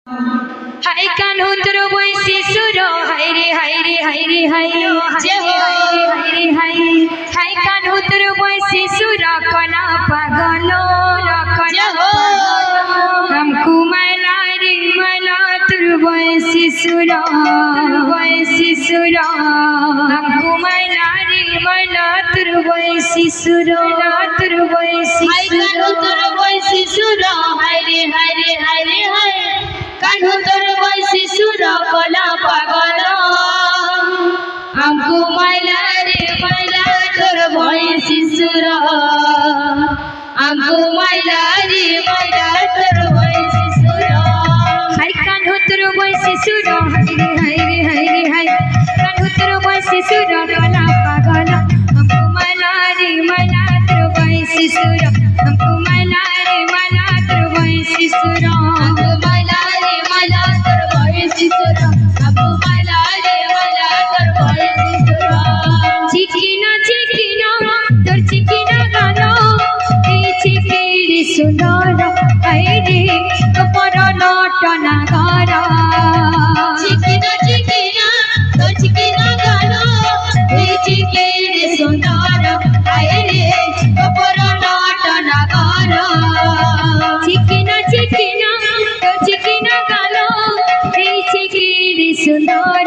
हाय कान्हो तोर बयसी सुर हाय रे हाय रे हाय रे हाय जय हो हाय रे हाय हाय कान्हो तोर बयसी सुर कना पागल जय हो हमको मैला रे मैला तोर बयसी सुर हमको मैला रे मैला तोर बयसी सुर तोर बयसी हाय कान्हो तोर बयसी सुर हाय रे हाय रे हाय रे हाय कान्हो तोर बयसी सुर कला पागल हमको मैला रे मैला तोर बयसी सुर हमको मैला रे मैला तोर बयसी सुर हाय कान्हो तोर बयसी सुर हाय रे हाय रे हाय रे हाय कान्हो तोर बयसी सुर कला पागल हमको मैला रे मैला तोर बयसी सुर हमको मैला रे मैला तोर बयसी सुर हमको मैला रे मैला तोर बयसी सुर हमको मैला रे मैला तोर बयसी सुर चिकिना तोर चिकिना गाना এই চিকিরি সুন্দর হায় রে কপর নটনা গারা চিকিনা তোর চিকিনা গানো এই চিকিরি সুন্দর হায় রে কপর নটনা গারা চিকিনা তোর চিকিনা গানা এই চিকিরি সুন্দর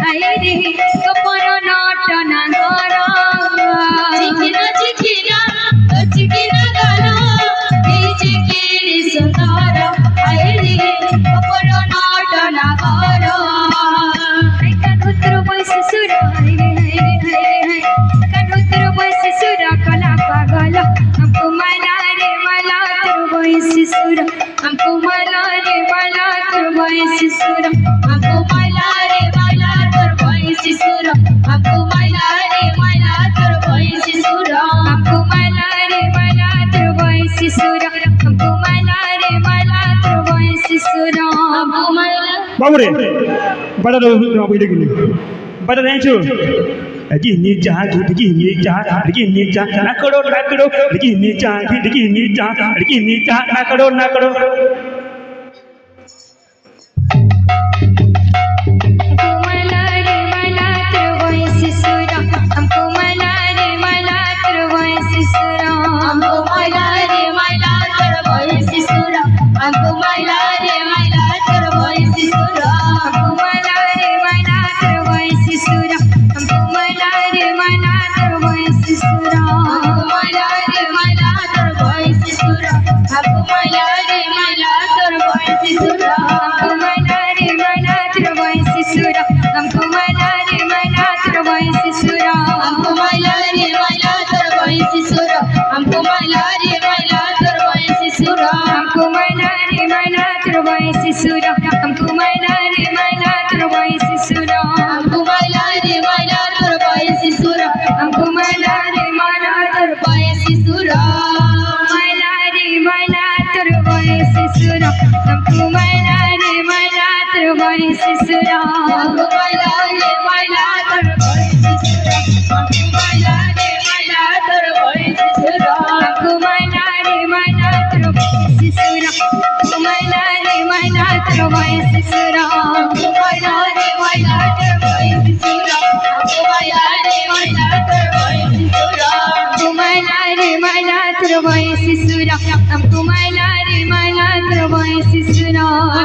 হায় রে কপর নটনা গারা চিকিনা তোর চিকিনা গানো এই চিকিরি সুন্দর হায় রে কপর নটনা গারা হায় কান্ho তোর বয়সী সুর হায় রে হায় রে হায় রে হায় কান্ho তোর বয়সী সুর কলা পাগল हमको मैला रे मैला तोर बयसी सुर हमको मैला रे मैला तोर बयसी सुर हमको मैला रे मैला तोर बयसी सुर हमको मैला रे मैला तोर बयसी सुर हमको मैला रे मैला तोर बयसी सुर हमको मैला रे मैला तोर बयसी सुर हमको मैला बाबूरे बड़ा बड़ा रेंचो गिनी जा गिनी जा नकड़ो गिनी जा नकड़ो हमको मैला रे मैला तोर बयसी सुर हमको मैला रे मैला तोर बयसी सुर हमको मैला रे मैला तोर बयसी सुर हमको मैला रे मैला तोर बयसी सुर हमको मैला रे मैला तोर बयसी सुर हमको मैला रे मैला तोर बयसी सुर हमको मैला रे मैला तोर बयसी सुर हमको मैला रे मैला तोर बयसी सुर हमको मैला रे मैला तोर बयसी सुर हमको मैला रे मैला तोर बयसी सुर हमको मैला रे मैला तोर बयसी सुर हमको मैला रे मैला तोर बयसी सुर हमको मैला रे मैला तोर बयसी सुर हमको मैला रे मैला तोर बयसी सुर हमको मैला रे मैला तोर बयसी सुर हमको मैला रे मैला तोर बयसी सुर मैला रे मैला तोर बयसी सुर हमको मैला रे मैला तोर बयसी सुर हमको मैला रे मैला तोर बयसी सुर हमको मैला रे मैला तोर बयसी सुर हमको मैला रे मैला तोर बयसी सुर हमको मैला रे मैला तोर बयसी सुर हमको मैला रे मैला तोर बयसी सुर हमको मैला रे मैला तोर बयसी सुर हमको मैला रे मैला तोर बयसी सुर हमको मैला रे मैला तोर बयसी सुर